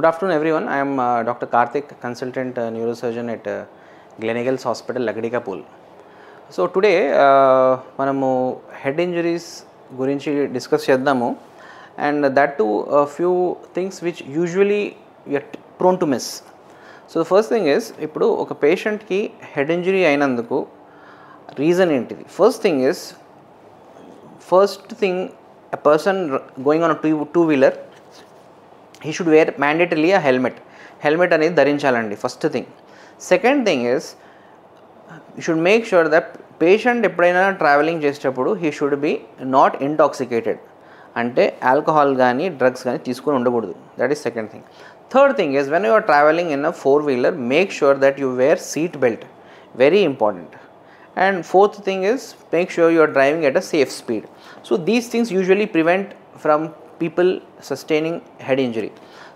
Good afternoon, everyone. I am Dr. Karthik, consultant neurosurgeon at Gleneagles Hospital, Lagdika Pool. So today, manamu head injuries gurinchi discuss chedamu, and that too a few things which usually we are prone to miss. So the first thing is, ippudu oka patient ki head injury ainanduku reason entidi. First thing, a person going on a two-wheeler, he should wear mandatorily a helmet. Helmet అనేది ధరించాలండి first thing. Second thing is you should make sure that patient ఎప్పుడైనా travelling చేసేటప్పుడు he should be not intoxicated, అంటే alcohol కానీ drugs కానీ తీసుకొని ఉండకూడదు. That is second thing. Third thing is when you are travelling in a four wheeler, make sure that you wear seat belt, very important. And fourth thing is, make sure you are driving at a safe speed. So these things usually prevent from people sustaining head injury.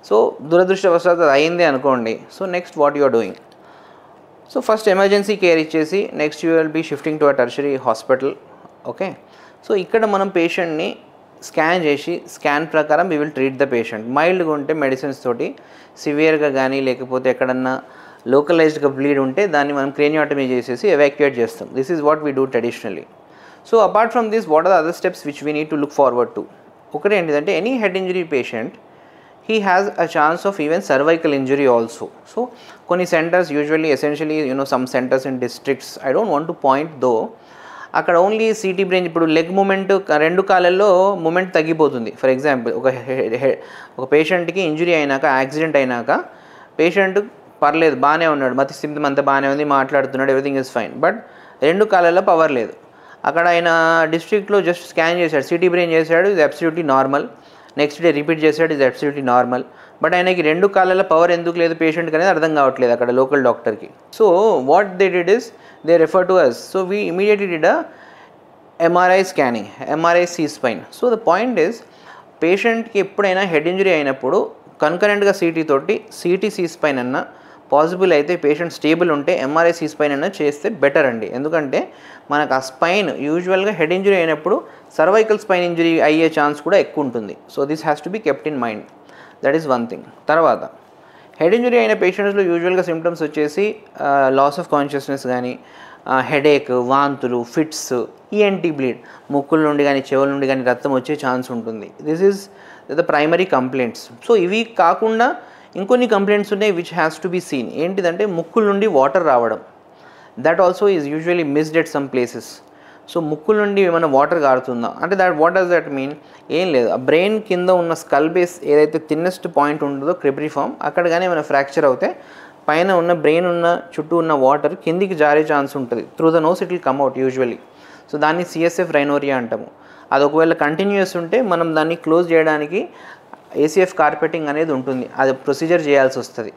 So దురదృష్టవశాత్తు అయిందే అనుకోండి. So next what you are doing? So first emergency care ఇచ్చేసి next you will be shifting to a tertiary hospital. Okay. So ఇక్కడ మనం పేషెంట్ని scan చేసి scan ప్రకారం we will treat the patient. మైల్డ్గా ఉంటే మెడిసిన్స్ తోటి, సివియర్గా కానీ లేకపోతే ఎక్కడన్నా లోకలైజ్డ్గా బ్లీడ్ ఉంటే దాన్ని మనం క్రేనియోటమీ చేసేసి ఎవాక్యుయేట్ చేస్తాం. This is what we do traditionally. So apart from this, what are the other steps which we need to look forward to? ఒకటి ఏంటిదంటే, any head injury patient he has a chance of even cervical injury also. So కొన్ని centres usually essentially some centres in districts, I don't want to point though, అక్కడ only city brain, ఇప్పుడు leg movement, రెండు కాళ్ళల్లో moment తగ్గిపోతుంది. For example, ఒక పేషెంట్కి injury అయినాక, accident అయినాక పేషెంట్ పర్లేదు, బాగానే ఉన్నాడు, మతి స్థిమితం అంతా బాగానే ఉంది, మాట్లాడుతున్నాడు, ఎవ్రీథింగ్ ఇస్ ఫైన్, బట్ రెండు కాళ్ళల్లో పవర్ లేదు. అక్కడ ఆయన డిస్ట్రిక్ట్లో జస్ట్ స్కాన్ చేశాడు, సిటీ బ్రెయిన్ చేశాడు, ఇది absolutely normal. Next day repeat చేశాడు, ఇది అబ్సల్యూట్లీ నార్మల్. బట్ ఆయనకి రెండు కాళ్ళల్లో పవర్ ఎందుకు లేదు పేషెంట్కి అనేది అర్థం కావట్లేదు అక్కడ లోకల్ డాక్టర్కి. So what they did is, they refer to us. So we immediately did a MRI scanning, MRI C spine. So the point is, పేషెంట్కి ఎప్పుడైనా హెడ్ ఇంజరీ అయినప్పుడు కన్కరెంట్గా సిటీ తోటి సిటీ సి స్పైన్ అన్న, పాసిబుల్ అయితే patient stable ఉంటే MRI C spine అన్న చేస్తే బెటర్ అండి. ఎందుకంటే మనకు ఆ స్పైన్ యూజువల్గా హెడ్ ఇంజరీ అయినప్పుడు సర్వైకల్ స్పైన్ ఇంజరీ అయ్యే ఛాన్స్ కూడా ఎక్కువ ఉంటుంది. So this has to be kept in mind. That is one thing. తర్వాత హెడ్ ఇంజరీ అయిన పేషెంట్స్లో యూజువల్గా సిమ్టమ్స్ వచ్చేసి లాస్ ఆఫ్ కాన్షియస్నెస్ కానీ, హెడేక్, వాంతులు, ఫిట్స్, ఈఎన్టీ బ్లీడ్, ముక్కుల నుండి కానీ చెవుల నుండి కానీ రక్తం వచ్చే ఛాన్స్ ఉంటుంది. This is the primary complaints. So ఇవి కాకుండా ఇంకొన్ని కంప్లైంట్స్ ఉన్నాయి which has to be seen. ఏంటిదంటే ముక్కుల నుండి వాటర్ రావడం, that also is usually missed at some places. So ముక్కుల నుండి ఏమైనా వాటర్ కారుతుందా అంటే, వాట్ డస్ దట్ మీన్? ఏం లేదు, ఆ బ్రెయిన్ కింద ఉన్న స్కల్ బేస్ ఏదైతే థిన్నెస్ట్ పాయింట్ ఉంటుందో క్రిబ్రిఫార్మ్, అక్కడ కానీ ఏమైనా ఫ్రాక్చర్ అవుతే పైన ఉన్న బ్రెయిన్ ఉన్న చుట్టూ ఉన్న వాటర్ కిందికి జారే ఛాన్స్ ఉంటుంది. Through the knows it will come out usually. So దాన్ని సిఎస్ఎఫ్ రైనోరియా అంటాము. అది ఒకవేళ కంటిన్యూస్ ఉంటే మనం దాన్ని క్లోజ్ చేయడానికి ఏసీఎఫ్ కార్పెటింగ్ అనేది ఉంటుంది, అది ప్రొసీజర్ చేయాల్సి వస్తుంది.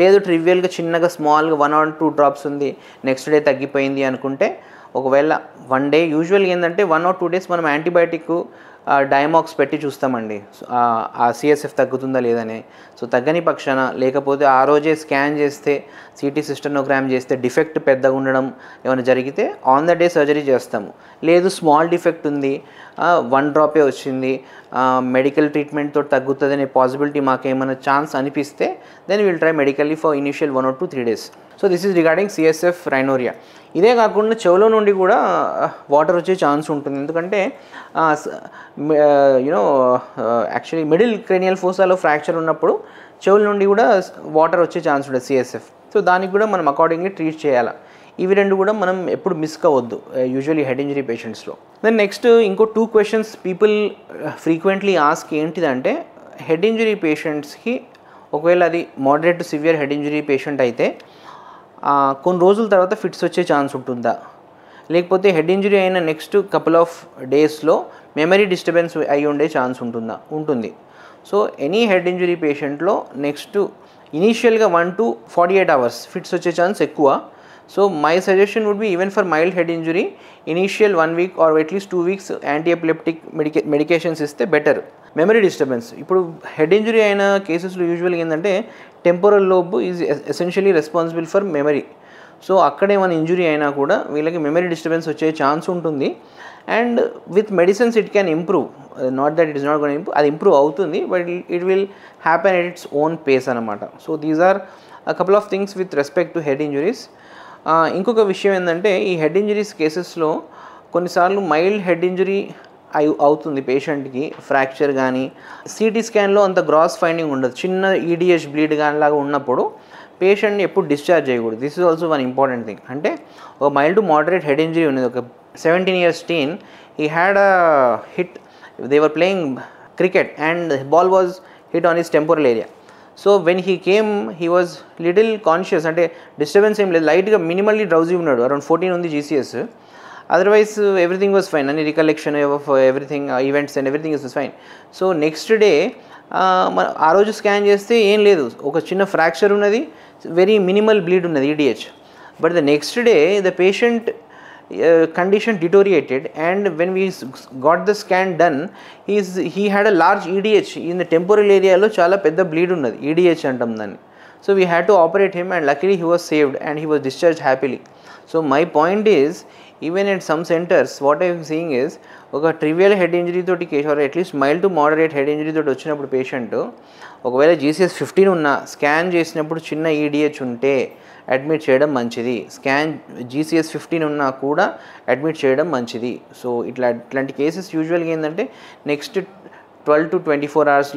లేదు ట్రివియల్గా చిన్నగా స్మాల్గా 1 or 2 డ్రాప్స్ ఉంది, నెక్స్ట్ డే తగ్గిపోయింది అనుకుంటే, ఒకవేళ 1 day, యూజువల్గా ఏంటంటే 1 or 2 days మనం యాంటీబయాటిక్ డైమాక్స్ పెట్టి చూస్తామండి ఆ సిఎస్ఎఫ్ తగ్గుతుందా లేదని. సో తగ్గని పక్షాన, లేకపోతే ఆ రోజే స్కాన్ చేస్తే, సిటీ సిస్టనోగ్రామ్ చేస్తే డిఫెక్ట్ పెద్దగా ఉండడం ఏమైనా జరిగితే ఆన్ ద డే సర్జరీ చేస్తాము. లేదు స్మాల్ డిఫెక్ట్ ఉంది, 1 డ్రాపే వచ్చింది, మెడికల్ ట్రీట్మెంట్తో తగ్గుతుంది అనే పాసిబిలిటీ మాకేమైనా ఛాన్స్ అనిపిస్తే, then will try medically for initial 1 or 3 days. So this is regarding CSF rhinorrhoea. ఇదే కాకుండా చెవులో నుండి కూడా వాటర్ వచ్చే ఛాన్స్ ఉంటుంది. ఎందుకంటే యాక్చువల్లీ మిడిల్ క్రేనియల్ ఫోసాలో ఫ్రాక్చర్ ఉన్నప్పుడు చెవుల నుండి కూడా వాటర్ వచ్చే ఛాన్స్ ఉంటుంది సిఎస్ఎఫ్. సో దానికి కూడా మనం అకార్డింగ్లీ ట్రీట్ చేయాలి. ఇవి రెండు కూడా మనం ఎప్పుడు మిస్ కావద్దు యూజువల్లీ హెడ్ ఇంజరీ పేషెంట్స్లో. దెన్ నెక్స్ట్ ఇంకో 2 questions పీపుల్ ఫ్రీక్వెంట్లీ ఆస్క్ ఏంటిదంటే, హెడ్ ఇంజరీ పేషెంట్స్కి ఒకవేళ అది moderate to severe head injury patient అయితే కొన్ని రోజుల తర్వాత ఫిట్స్ వచ్చే ఛాన్స్ ఉంటుందా, లేకపోతే హెడ్ ఇంజరీ అయిన నెక్స్ట్ కపుల్ ఆఫ్ డేస్లో మెమరీ డిస్టర్బెన్స్ అయి ఉండే ఛాన్స్ ఉంటుందా? ఉంటుంది. సో ఎనీ హెడ్ ఇంజరీ పేషెంట్లో నెక్స్ట్ ఇనీషియల్గా 1 to 48 hours ఫిట్స్ వచ్చే ఛాన్స్ ఎక్కువ. So my suggestion would be, even for mild head injury, initial 1 week or at least 2 weeks anti epileptic medications ఇస్తే బెటర్. మెమరీ డిస్టర్బెన్స్, ఇప్పుడు head injury అయిన కేసెస్లో యూజువల్గా ఏంటంటే temporal lobe is essentially responsible for memory. So అక్కడేమైనా injury అయినా కూడా వీళ్ళకి మెమరీ డిస్టర్బెన్స్ వచ్చే ఛాన్స్ ఉంటుంది. And with medicines it can improve, not that it is not gone improve, అది ఇంప్రూవ్ అవుతుంది, but it will happen at its own pace అనమాట. So these are a couple of things with respect to head injuries. ఇంకొక విషయం ఏంటంటే ఈ head injuries కేసెస్లో కొన్నిసార్లు mild head injury అవుతుంది పేషెంట్కి, ఫ్రాక్చర్ కానీ సిటీ స్కాన్లో అంత గ్రాస్ ఫైండింగ్ ఉండదు, చిన్న ఈడిహెచ్ బ్లీడ్ కానీ లాగా ఉన్నప్పుడు పేషెంట్ని ఎప్పుడు డిశ్చార్జ్ చేయకూడదు. This is also one important thing. అంటే ఒక mild to moderate head injury ఉన్నది, ఒక 17 years teen, he had a hit, they were playing cricket and the ball was hit on his temporal area. So when he came he was little conscious, అంటే disturbance ఏం లేదు, లైట్గా minimally drowsy ఉన్నాడు, around 14 ఉంది GCS, otherwise everything was fine, అన్ని recollection of everything events and everything is fine. So next day ఆ రోజు scan చేస్తే ఏం లేదు, ఒక చిన్న ఫ్రాక్చర్ ఉన్నది, వెరీ మినిమల్ బ్లీడ్ ఉన్నది EDH. But the next day the patient condition deteriorated, and when we got the scan done, he had a large EDH in the temporal area lo chala pedda bleed unnadi, EDH antam danni. So we had to operate him and luckily he was saved and he was discharged happily. So my point is, even at some centers what I am seeing is oka trivial head injury toti case or at least mild to moderate head injury toti vachinappudu patient ఒకవేళ GCS 15 ఉన్న scan చేసినప్పుడు చిన్న EDH ఉంటే admit చేయడం మంచిది, scan GCS 15 ఉన్నా కూడా admit చేయడం మంచిది. సో ఇట్లాంటి కేసెస్ యూజువల్గా ఏంటంటే నెక్స్ట్ 12 to 24 hours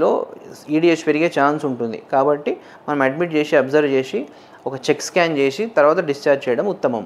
ఈడిహెచ్ పెరిగే ఛాన్స్ ఉంటుంది, కాబట్టి మనం అడ్మిట్ చేసి అబ్జర్వ్ చేసి ఒక చెక్ స్కాన్ చేసి తర్వాత డిశ్చార్జ్ చేయడం ఉత్తమం.